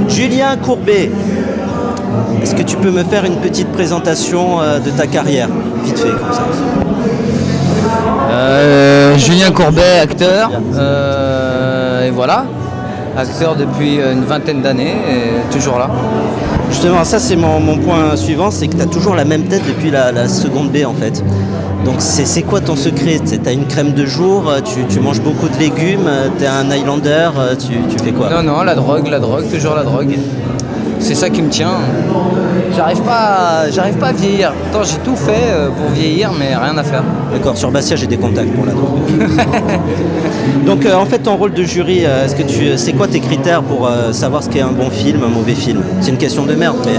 Julien Courbet, est-ce que tu peux me faire une petite présentation de ta carrière, vite fait comme ça? Julien Courbet, acteur, et voilà, acteur depuis une vingtaine d'années, et toujours là. Justement, ça c'est mon point suivant, c'est que tu as toujours la même tête depuis la seconde B en fait. Donc c'est quoi ton secret? Tu as une crème de jour, tu manges beaucoup de légumes, tu es un Highlander, tu fais quoi? Non, la drogue, toujours la drogue. C'est ça qui me tient. J'arrive pas à vieillir. Pourtant j'ai tout fait pour vieillir, mais rien à faire. D'accord, sur Bastia j'ai des contacts pour la drogue. Donc en fait ton rôle de jury, c'est quoi tes critères pour savoir ce qu'est un bon film, un mauvais film? C'est une question de merde, mais...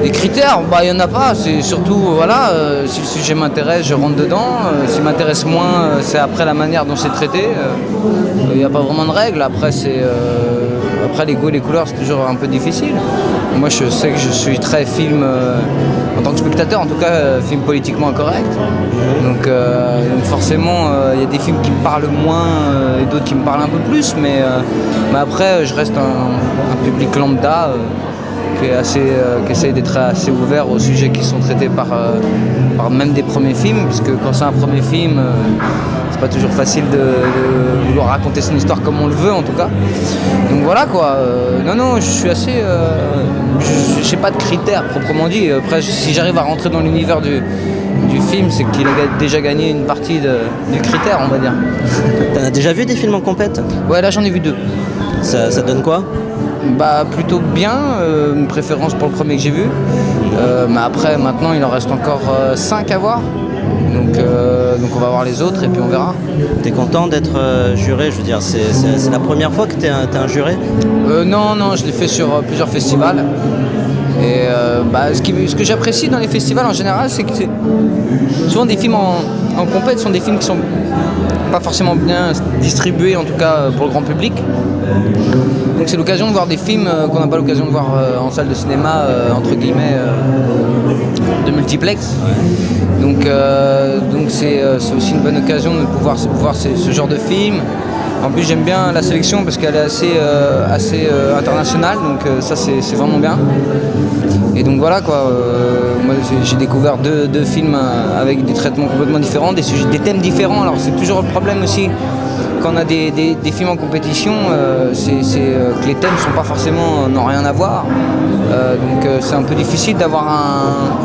Les critères, il n'y en a pas, c'est surtout, voilà, si le sujet m'intéresse, je rentre dedans, s'il m'intéresse moins, c'est après la manière dont c'est traité, il n'y a pas vraiment de règles, après les goûts et les couleurs c'est toujours un peu difficile. Moi je sais que je suis très film, en tant que spectateur en tout cas, film politiquement incorrect, donc forcément il y a des films qui me parlent moins et d'autres qui me parlent un peu plus, mais après je reste un public lambda, qui essaye d'être assez ouvert aux sujets qui sont traités par même des premiers films, puisque quand c'est un premier film, c'est pas toujours facile de vouloir raconter son histoire comme on le veut en tout cas. Donc voilà quoi, non, je suis assez... je n'ai pas de critères proprement dit. Après, si j'arrive à rentrer dans l'univers du film, c'est qu'il a déjà gagné une partie du critère, on va dire. T'as déjà vu des films en compète? Ouais, là j'en ai vu 2. Ça donne quoi? Plutôt bien, une préférence pour le premier que j'ai vu, mais après maintenant il en reste encore 5 à voir, donc on va voir les autres et puis on verra. T'es content d'être juré? Je veux dire, c'est la première fois que t'es un juré? Non, je l'ai fait sur plusieurs festivals, et ce que j'apprécie dans les festivals en général, c'est que souvent des films en compète sont des films qui sont pas forcément bien distribués, en tout cas pour le grand public. Donc c'est l'occasion de voir des films qu'on n'a pas l'occasion de voir en salle de cinéma, entre guillemets, de multiplex. Donc c'est aussi une bonne occasion de pouvoir voir ce genre de film. En plus j'aime bien la sélection parce qu'elle est assez internationale, donc ça c'est vraiment bien. Et donc voilà quoi, moi j'ai découvert deux films avec des traitements complètement différents, des thèmes différents. Alors c'est toujours le problème aussi quand on a des films en compétition, c'est que les thèmes n'ont rien à voir. Donc c'est un peu difficile d'avoir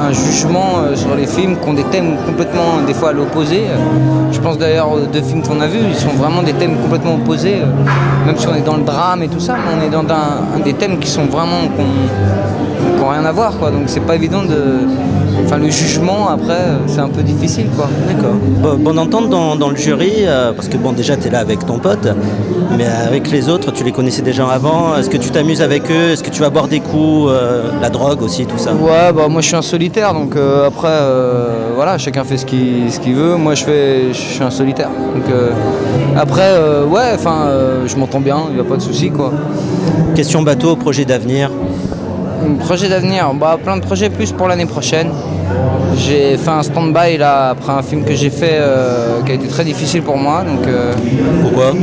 un jugement sur les films qui ont des thèmes complètement des fois à l'opposé. Je pense d'ailleurs aux 2 films qu'on a vus, ils sont vraiment des thèmes complètement opposés, même si on est dans le drame et tout ça, mais on est dans un des thèmes qui sont vraiment qui n'ont rien à voir quoi. Donc c'est pas évident le jugement après c'est un peu difficile quoi. D'accord. Bonne entente dans le jury, parce que bon déjà tu es là avec ton pote, mais avec les autres tu les connaissais déjà avant. Est-ce que tu t'amuses avec eux? Est-ce que tu vas boire des coups, la drogue aussi, tout ça? Ouais, moi je suis un solitaire, donc après voilà, chacun fait ce qu'il veut. Moi je suis un solitaire, donc après je m'entends bien, il n'y a pas de souci quoi. Question bateau, projet d'avenir? Projet d'avenir, plein de projets plus pour l'année prochaine. J'ai fait un stand-by là après un film que j'ai fait qui a été très difficile pour moi. Donc, pourquoi?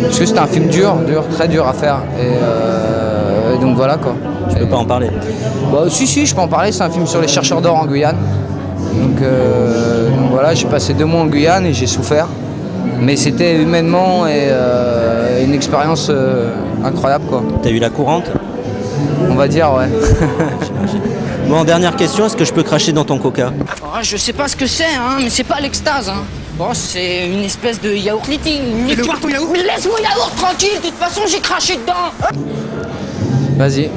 Parce que c'était un film très dur à faire. Et donc voilà quoi. Tu peux pas en parler? Si, je peux en parler. C'est un film sur les chercheurs d'or en Guyane. Donc voilà, j'ai passé 2 mois en Guyane et j'ai souffert. Mais c'était humainement une expérience incroyable quoi. T'as eu la courante? On va dire, ouais. Bon, dernière question, est-ce que je peux cracher dans ton coca? Je sais pas ce que c'est, mais c'est pas l'extase. C'est une espèce de yaourt. Laisse-moi ton yaourt. Mais laisse mon yaourt tranquille, de toute façon j'ai craché dedans. Vas-y.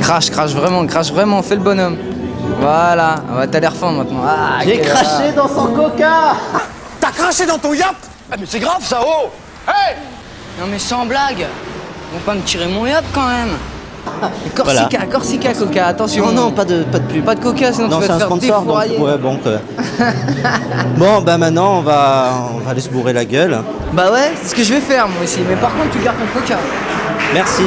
Crache vraiment, fais le bonhomme. Voilà, t'as l'air fin maintenant. J'ai craché dans son coca. T'as craché dans ton yacht? Mais c'est grave ça, oh. Hey! Non mais sans blague, ils vont pas me tirer mon yacht quand même. Corsica, Voilà. Corsica Coca, attention. Non, pas de pub. Pas de Coca, sinon Non, tu c'est vas un te faire sponsor, donc défourailler. ouais, bon. Bon, bah maintenant, on va aller se bourrer la gueule. Bah ouais, c'est ce que je vais faire moi aussi. Mais par contre, tu gardes ton Coca. Merci.